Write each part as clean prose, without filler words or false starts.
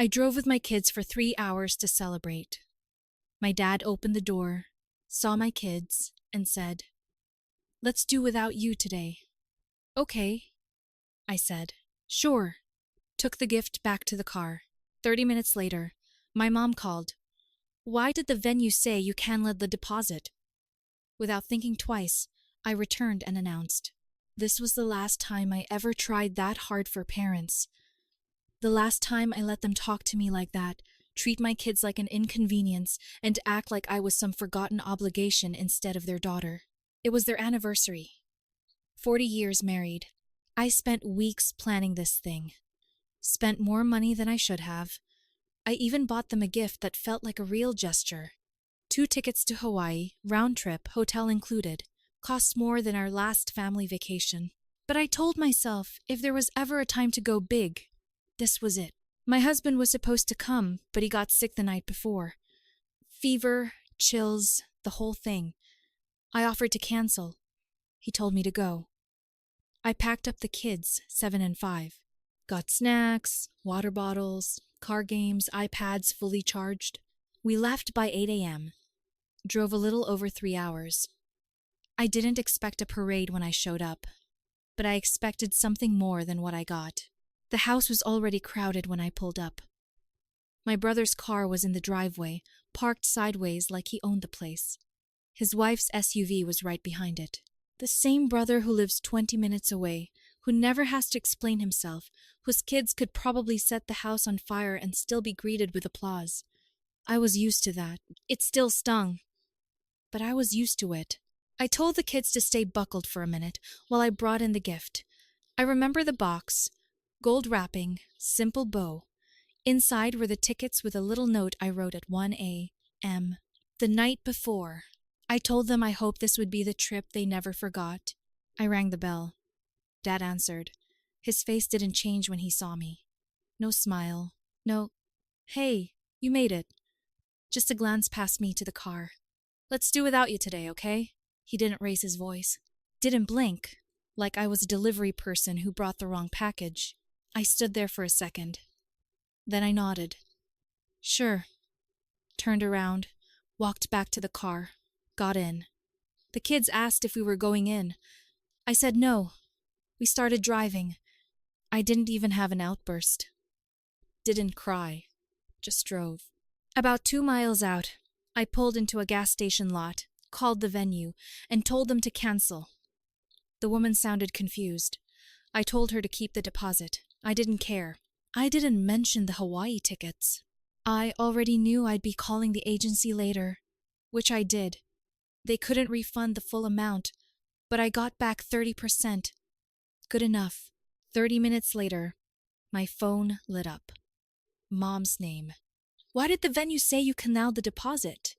I drove with my kids for 3 hours to celebrate. My dad opened the door, saw my kids, and said, "Let's do without you today." "Okay," I said. "Sure." Took the gift back to the car. 30 minutes later, my mom called. "Why did the venue say you canceled the deposit?" Without thinking twice, I returned and announced, "This was the last time I ever tried that hard for parents. The last time I let them talk to me like that, treat my kids like an inconvenience, and act like I was some forgotten obligation instead of their daughter." It was their anniversary. 40 years married. I spent weeks planning this thing. Spent more money than I should have. I even bought them a gift that felt like a real gesture. 2 tickets to Hawaii, round trip, hotel included. Cost more than our last family vacation. But I told myself, if there was ever a time to go big, this was it. My husband was supposed to come, but he got sick the night before. Fever, chills, the whole thing. I offered to cancel. He told me to go. I packed up the kids, 7 and 5. Got snacks, water bottles, car games, iPads fully charged. We left by 8 a.m. Drove a little over 3 hours. I didn't expect a parade when I showed up, but I expected something more than what I got. The house was already crowded when I pulled up. My brother's car was in the driveway, parked sideways like he owned the place. His wife's SUV was right behind it. The same brother who lives 20 minutes away, who never has to explain himself, whose kids could probably set the house on fire and still be greeted with applause. I was used to that. It still stung. But I was used to it. I told the kids to stay buckled for a minute while I brought in the gift. I remember the box, gold wrapping, simple bow. Inside were the tickets with a little note I wrote at 1 a.m. the night before. I told them I hoped this would be the trip they never forgot. I rang the bell. Dad answered. His face didn't change when he saw me. No smile. No, "Hey, you made it." Just a glance past me to the car. "Let's do without you today, okay?" He didn't raise his voice. Didn't blink, like I was a delivery person who brought the wrong package. I stood there for a second. Then I nodded. "Sure." Turned around, walked back to the car, got in. The kids asked if we were going in. I said no. We started driving. I didn't even have an outburst. Didn't cry. Just drove. About 2 miles out, I pulled into a gas station lot, called the venue, and told them to cancel. The woman sounded confused. I told her to keep the deposit. I didn't care. I didn't mention the Hawaii tickets. I already knew I'd be calling the agency later, which I did. They couldn't refund the full amount, but I got back 30%. Good enough. 30 minutes later, my phone lit up. Mom's name. "Why did the venue say you canceled the deposit?"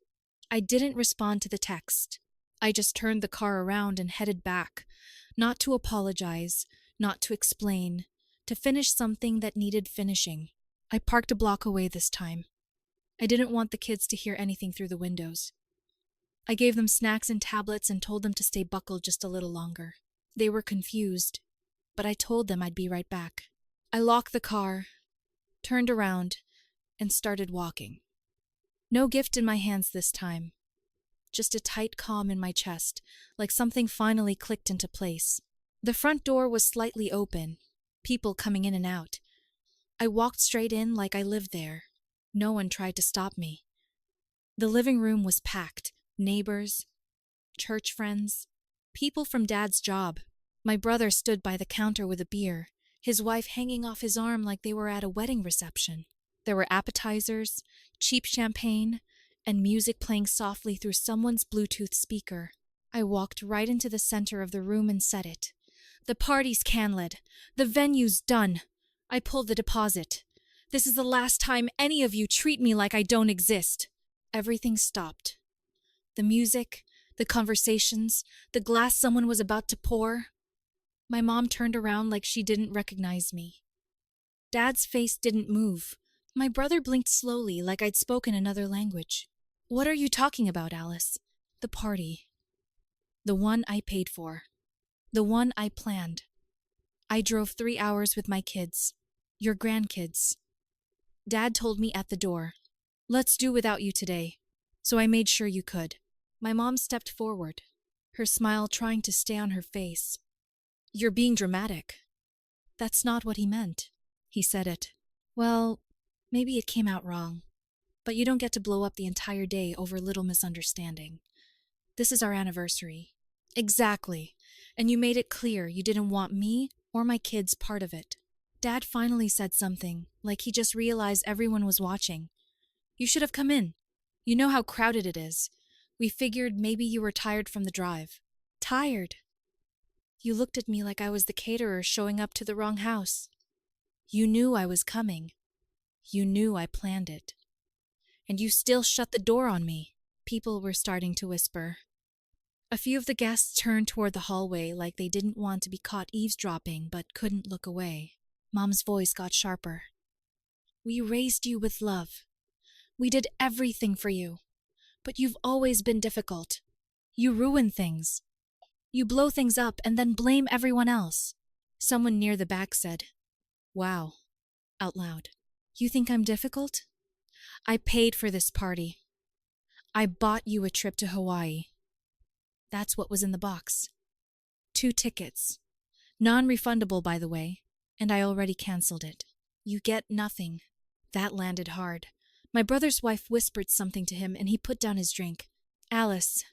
I didn't respond to the text. I just turned the car around and headed back, not to apologize, not to explain, to finish something that needed finishing. I parked a block away this time. I didn't want the kids to hear anything through the windows. I gave them snacks and tablets and told them to stay buckled just a little longer. They were confused, but I told them I'd be right back. I locked the car, turned around, and started walking. No gift in my hands this time. Just a tight calm in my chest, like something finally clicked into place. The front door was slightly open, people coming in and out. I walked straight in like I lived there. No one tried to stop me. The living room was packed. Neighbors, church friends, people from Dad's job. My brother stood by the counter with a beer, his wife hanging off his arm like they were at a wedding reception. There were appetizers, cheap champagne, and music playing softly through someone's Bluetooth speaker. I walked right into the center of the room and said it. "The party's canceled. The venue's done. I pulled the deposit. This is the last time any of you treat me like I don't exist." Everything stopped. The music, the conversations, the glass someone was about to pour. My mom turned around like she didn't recognize me. Dad's face didn't move. My brother blinked slowly like I'd spoken another language. "What are you talking about, Alice?" "The party. The one I paid for. The one I planned. I drove 3 hours with my kids. Your grandkids. Dad told me at the door, "Let's do without you today." So I made sure you could. My mom stepped forward, her smile trying to stay on her face. "You're being dramatic." "That's not what he meant." He said it. "Well, maybe it came out wrong. But you don't get to blow up the entire day over a little misunderstanding. This is our anniversary." "Exactly. And you made it clear you didn't want me or my kids part of it." Dad finally said something, like he just realized everyone was watching. "You should have come in. You know how crowded it is. We figured maybe you were tired from the drive." "Tired?" You looked at me like I was the caterer showing up to the wrong house. You knew I was coming. You knew I planned it. And you still shut the door on me." People were starting to whisper. A few of the guests turned toward the hallway like they didn't want to be caught eavesdropping but couldn't look away. Mom's voice got sharper. "We raised you with love. We did everything for you. But you've always been difficult. You ruin things. You blow things up and then blame everyone else." Someone near the back said, "Wow," out loud. "You think I'm difficult? I paid for this party. I bought you a trip to Hawaii." That's what was in the box. 2 tickets. Non-refundable, by the way, and I already canceled it. "You get nothing." That landed hard. My brother's wife whispered something to him and he put down his drink. "Alice,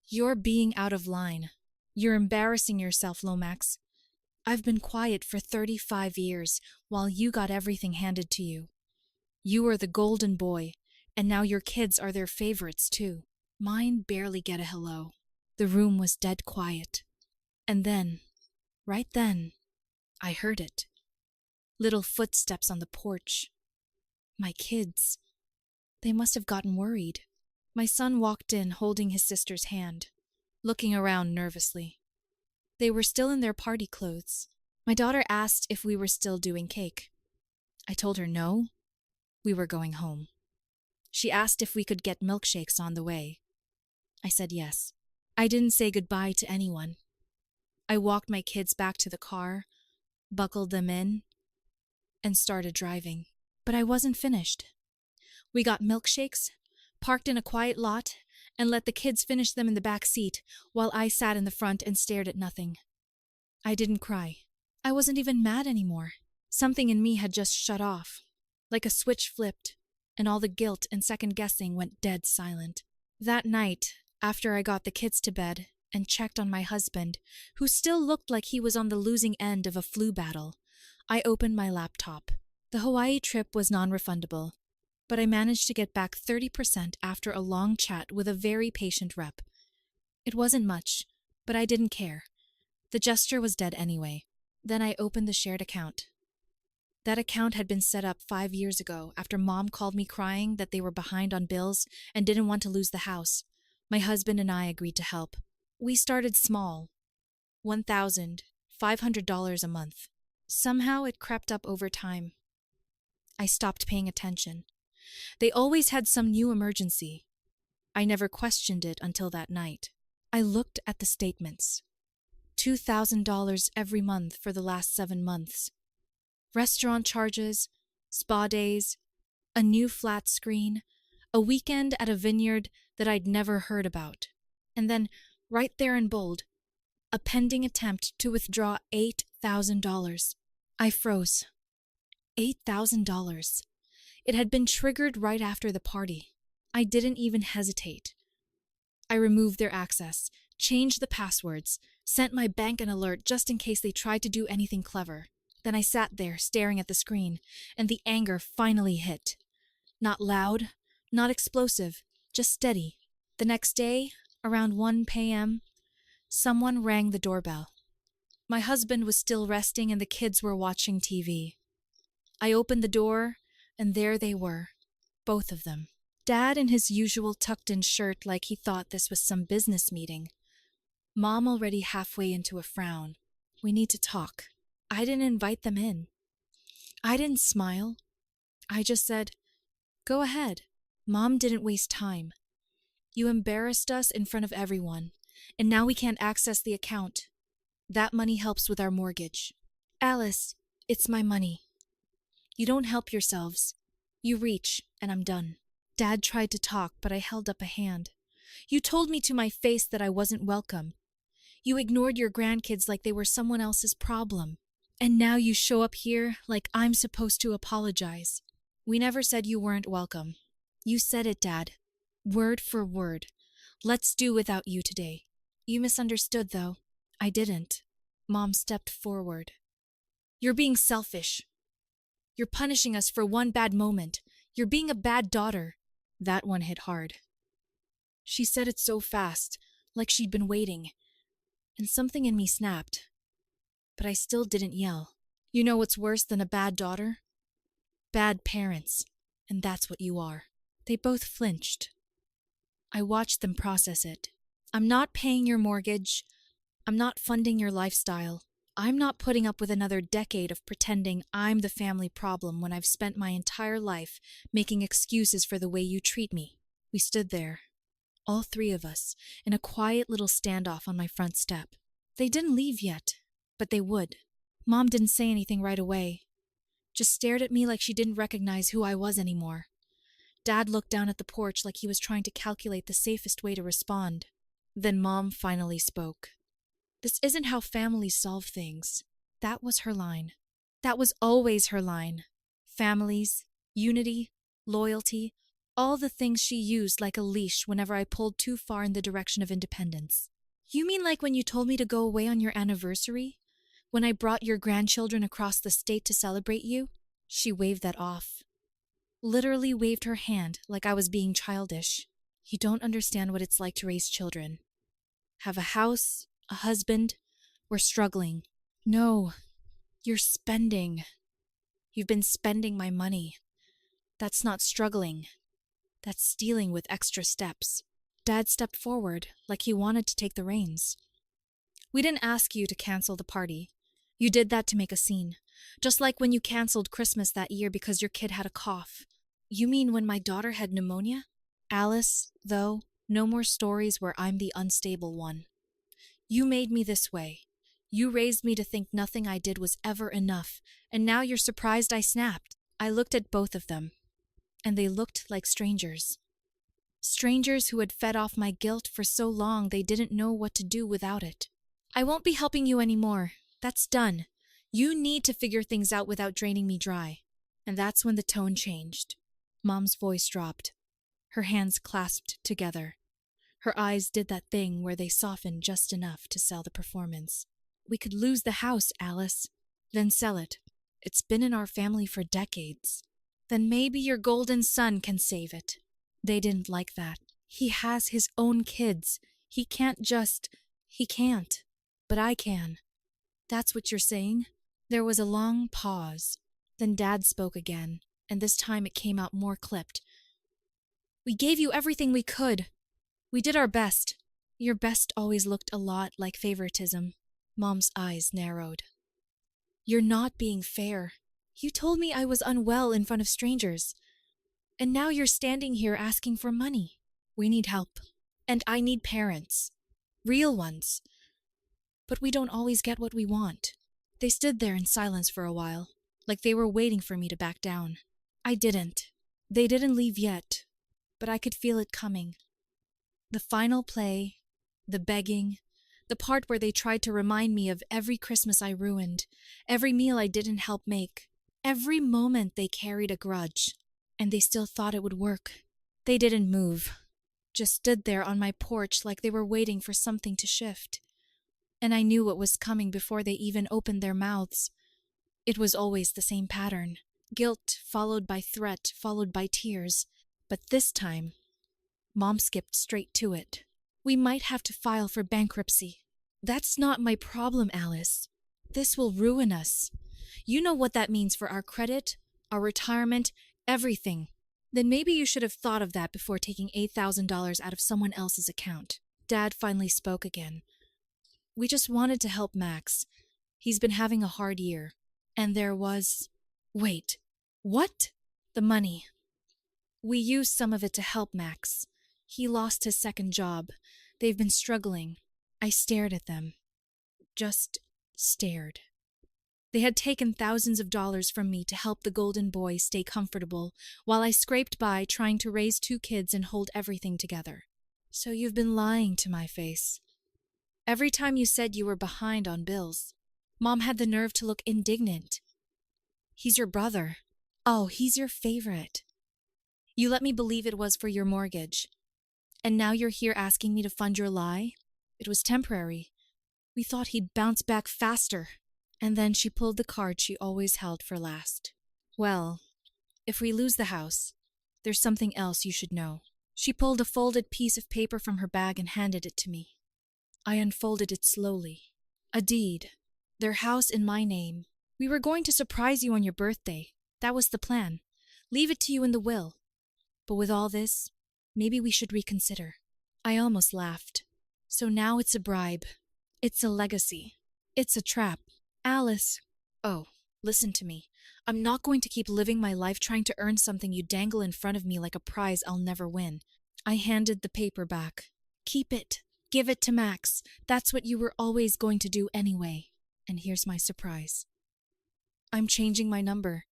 you're being out of line. You're embarrassing yourself, Lomax. I've been quiet for 35 years while you got everything handed to you. You were the golden boy, and now your kids are their favorites too. Mine barely get a hello." The room was dead quiet. And then, right then, I heard it. Little footsteps on the porch. My kids. They must have gotten worried. My son walked in holding his sister's hand, looking around nervously. They were still in their party clothes. My daughter asked if we were still doing cake. I told her no, we were going home. She asked if we could get milkshakes on the way. I said yes. I didn't say goodbye to anyone. I walked my kids back to the car, buckled them in, and started driving. But I wasn't finished. We got milkshakes, parked in a quiet lot, and let the kids finish them in the back seat while I sat in the front and stared at nothing. I didn't cry. I wasn't even mad anymore. Something in me had just shut off. Like a switch flipped, and all the guilt and second-guessing went dead silent. That night, after I got the kids to bed and checked on my husband, who still looked like he was on the losing end of a flu battle, I opened my laptop. The Hawaii trip was non-refundable, but I managed to get back 30% after a long chat with a very patient rep. It wasn't much, but I didn't care. The gesture was dead anyway. Then I opened the shared account. That account had been set up 5 years ago after Mom called me crying that they were behind on bills and didn't want to lose the house. My husband and I agreed to help. We started small, $1,500 a month. Somehow it crept up over time. I stopped paying attention. They always had some new emergency. I never questioned it until that night. I looked at the statements. $2,000 every month for the last 7 months. Restaurant charges, spa days, a new flat screen, a weekend at a vineyard that I'd never heard about. And then, right there in bold, a pending attempt to withdraw $8,000. I froze. $8,000. It had been triggered right after the party. I didn't even hesitate. I removed their access, changed the passwords, sent my bank an alert just in case they tried to do anything clever. Then I sat there staring at the screen, and the anger finally hit. Not loud, not explosive, just steady. The next day, around 1 p.m., someone rang the doorbell. My husband was still resting and the kids were watching TV. I opened the door, and there they were, both of them. Dad in his usual tucked-in shirt like he thought this was some business meeting. Mom already halfway into a frown. We need to talk. I didn't invite them in. I didn't smile. I just said, go ahead. Mom didn't waste time. You embarrassed us in front of everyone, and now we can't access the account. That money helps with our mortgage. Alice, it's my money. You don't help yourselves. You reach, and I'm done. Dad tried to talk, but I held up a hand. You told me to my face that I wasn't welcome. You ignored your grandkids like they were someone else's problem. And now you show up here like I'm supposed to apologize. We never said you weren't welcome. You said it, Dad. Word for word. Let's do without you today. You misunderstood, though. I didn't. Mom stepped forward. You're being selfish. You're punishing us for one bad moment. You're being a bad daughter. That one hit hard. She said it so fast, like she'd been waiting, and something in me snapped. But I still didn't yell. You know what's worse than a bad daughter? Bad parents, and that's what you are. They both flinched. I watched them process it. I'm not paying your mortgage. I'm not funding your lifestyle. I'm not putting up with another decade of pretending I'm the family problem when I've spent my entire life making excuses for the way you treat me. We stood there, all three of us, in a quiet little standoff on my front step. They didn't leave yet, but they would. Mom didn't say anything right away, just stared at me like she didn't recognize who I was anymore. Dad looked down at the porch like he was trying to calculate the safest way to respond. Then Mom finally spoke. This isn't how families solve things. That was her line. That was always her line. Families, unity, loyalty, all the things she used like a leash whenever I pulled too far in the direction of independence. You mean like when you told me to go away on your anniversary? When I brought your grandchildren across the state to celebrate you? She waved that off. Literally waved her hand like I was being childish. You don't understand what it's like to raise children. Have a house, a husband. We're struggling. No, you're spending. You've been spending my money. That's not struggling. That's stealing with extra steps. Dad stepped forward like he wanted to take the reins. We didn't ask you to cancel the party. You did that to make a scene. Just like when you canceled Christmas that year because your kid had a cough. You mean when my daughter had pneumonia? Alice, though, no more stories where I'm the unstable one. You made me this way. You raised me to think nothing I did was ever enough, and now you're surprised I snapped. I looked at both of them, and they looked like strangers. Strangers who had fed off my guilt for so long they didn't know what to do without it. I won't be helping you anymore. That's done. You need to figure things out without draining me dry. And that's when the tone changed. Mom's voice dropped. Her hands clasped together. Her eyes did that thing where they softened just enough to sell the performance. We could lose the house, Alice. Then sell it. It's been in our family for decades. Then maybe your golden son can save it. They didn't like that. He has his own kids. He can't. But I can. That's what you're saying? There was a long pause. Then Dad spoke again, and this time it came out more clipped. We gave you everything we could. We did our best. Your best always looked a lot like favoritism. Mom's eyes narrowed. You're not being fair. You told me I was unwell in front of strangers. And now you're standing here asking for money. We need help. And I need parents. Real ones. But we don't always get what we want. They stood there in silence for a while, like they were waiting for me to back down. I didn't. They didn't leave yet, but I could feel it coming. The final play, the begging, the part where they tried to remind me of every Christmas I ruined, every meal I didn't help make, every moment they carried a grudge, and they still thought it would work. They didn't move, just stood there on my porch like they were waiting for something to shift. And I knew what was coming before they even opened their mouths. It was always the same pattern. Guilt followed by threat, followed by tears. But this time, Mom skipped straight to it. We might have to file for bankruptcy. That's not my problem, Alice. This will ruin us. You know what that means for our credit, our retirement, everything. Then maybe you should have thought of that before taking $8,000 out of someone else's account. Dad finally spoke again. We just wanted to help Max. He's been having a hard year. And there was... Wait, what? The money. We used some of it to help Max. He lost his second job. They've been struggling. I stared at them. Just stared. They had taken thousands of dollars from me to help the golden boy stay comfortable, while I scraped by trying to raise 2 kids and hold everything together. So you've been lying to my face. Every time you said you were behind on bills, Mom had the nerve to look indignant. He's your brother. Oh, he's your favorite. You let me believe it was for your mortgage. And now you're here asking me to fund your lie? It was temporary. We thought he'd bounce back faster. And then she pulled the card she always held for last. Well, if we lose the house, there's something else you should know. She pulled a folded piece of paper from her bag and handed it to me. I unfolded it slowly. A deed. Their house in my name. We were going to surprise you on your birthday. That was the plan. Leave it to you in the will. But with all this, maybe we should reconsider. I almost laughed. So now it's a bribe. It's a legacy. It's a trap. Alice. Oh, listen to me. I'm not going to keep living my life trying to earn something you dangle in front of me like a prize I'll never win. I handed the paper back. Keep it. Give it to Max. That's what you were always going to do anyway. And here's my surprise. I'm changing my number.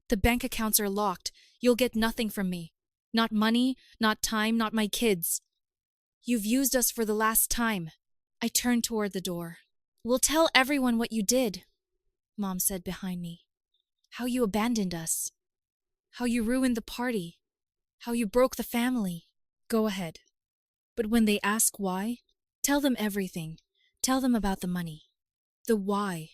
The bank accounts are locked. You'll get nothing from me. Not money, not time, not my kids. You've used us for the last time. I turned toward the door. We'll tell everyone what you did, Mom said behind me. How you abandoned us. How you ruined the party. How you broke the family. Go ahead. But when they ask why, tell them everything. Tell them about the money. The why.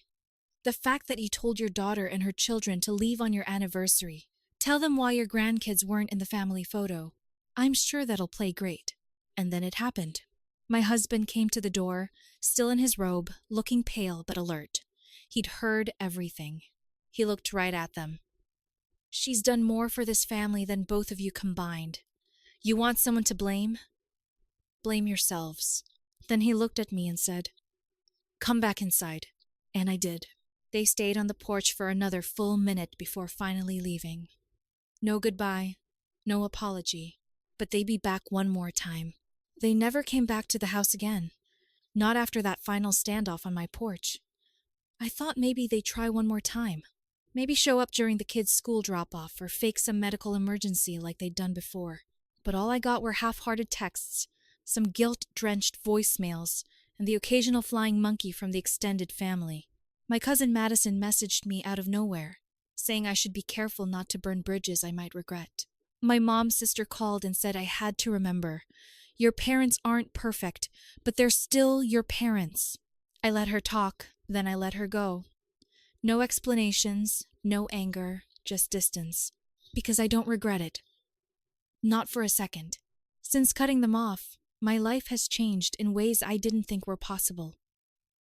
The fact that you told your daughter and her children to leave on your anniversary. Tell them why your grandkids weren't in the family photo. I'm sure that'll play great. And then it happened. My husband came to the door, still in his robe, looking pale but alert. He'd heard everything. He looked right at them. She's done more for this family than both of you combined. You want someone to blame? Blame yourselves. Then he looked at me and said, Come back inside. And I did. They stayed on the porch for another full minute before finally leaving. No goodbye, no apology, but they'd be back one more time. They never came back to the house again. Not after that final standoff on my porch. I thought maybe they'd try one more time. Maybe show up during the kids' school drop-off or fake some medical emergency like they'd done before. But all I got were half-hearted texts, some guilt-drenched voicemails, and the occasional flying monkey from the extended family. My cousin Madison messaged me out of nowhere, saying I should be careful not to burn bridges I might regret. My mom's sister called and said I had to remember, your parents aren't perfect, but they're still your parents. I let her talk, then I let her go. No explanations, no anger, just distance. Because I don't regret it. Not for a second. Since cutting them off, my life has changed in ways I didn't think were possible.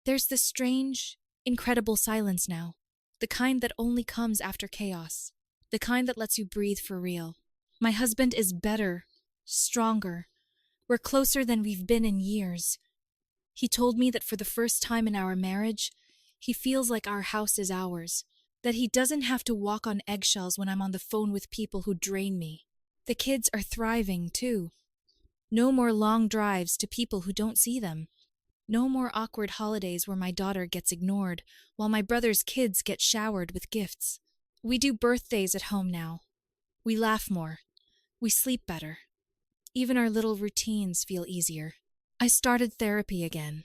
There's this strange, incredible silence now. The kind that only comes after chaos. The kind that lets you breathe for real. My husband is better, stronger. We're closer than we've been in years. He told me that for the first time in our marriage, he feels like our house is ours. That he doesn't have to walk on eggshells when I'm on the phone with people who drain me. The kids are thriving, too. No more long drives to people who don't see them. No more awkward holidays where my daughter gets ignored while my brother's kids get showered with gifts. We do birthdays at home now. We laugh more. We sleep better. Even our little routines feel easier. I started therapy again.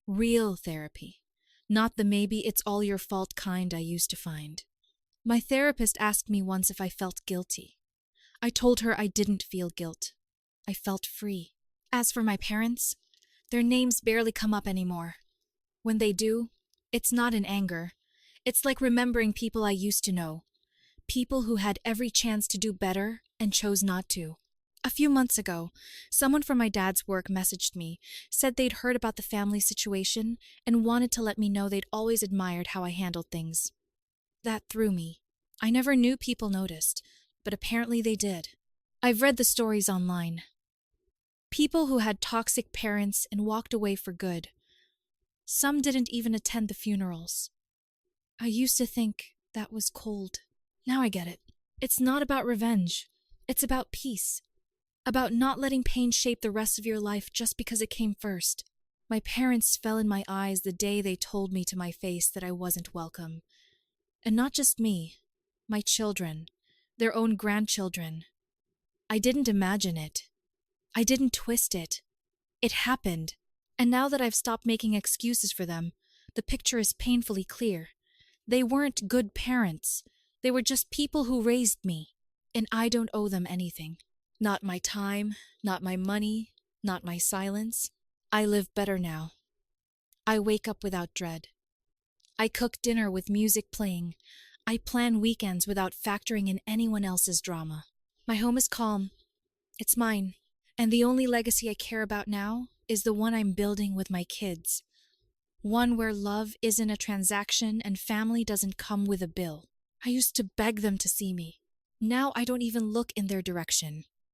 Real therapy. Not the maybe it's all your fault kind I used to find. My therapist asked me once if I felt guilty. I told her I didn't feel guilt. I felt free. As for my parents, their names barely come up anymore. When they do, it's not in anger. It's like remembering people I used to know. People who had every chance to do better and chose not to. A few months ago, someone from my dad's work messaged me, said they'd heard about the family situation, and wanted to let me know they'd always admired how I handled things. That threw me. I never knew people noticed, but apparently they did. I've read the stories online. People who had toxic parents and walked away for good. Some didn't even attend the funerals. I used to think that was cold. Now I get it. It's not about revenge. It's about peace. About not letting pain shape the rest of your life just because it came first. My parents fell in my eyes the day they told me to my face that I wasn't welcome. And not just me, my children, their own grandchildren. I didn't imagine it. I didn't twist it. It happened. And now that I've stopped making excuses for them, the picture is painfully clear. They weren't good parents. They were just people who raised me. And I don't owe them anything. Not my time, not my money, not my silence. I live better now. I wake up without dread. I cook dinner with music playing. I plan weekends without factoring in anyone else's drama. My home is calm. It's mine. And the only legacy I care about now is the one I'm building with my kids. One where love isn't a transaction and family doesn't come with a bill. I used to beg them to see me. Now I don't even look in their direction.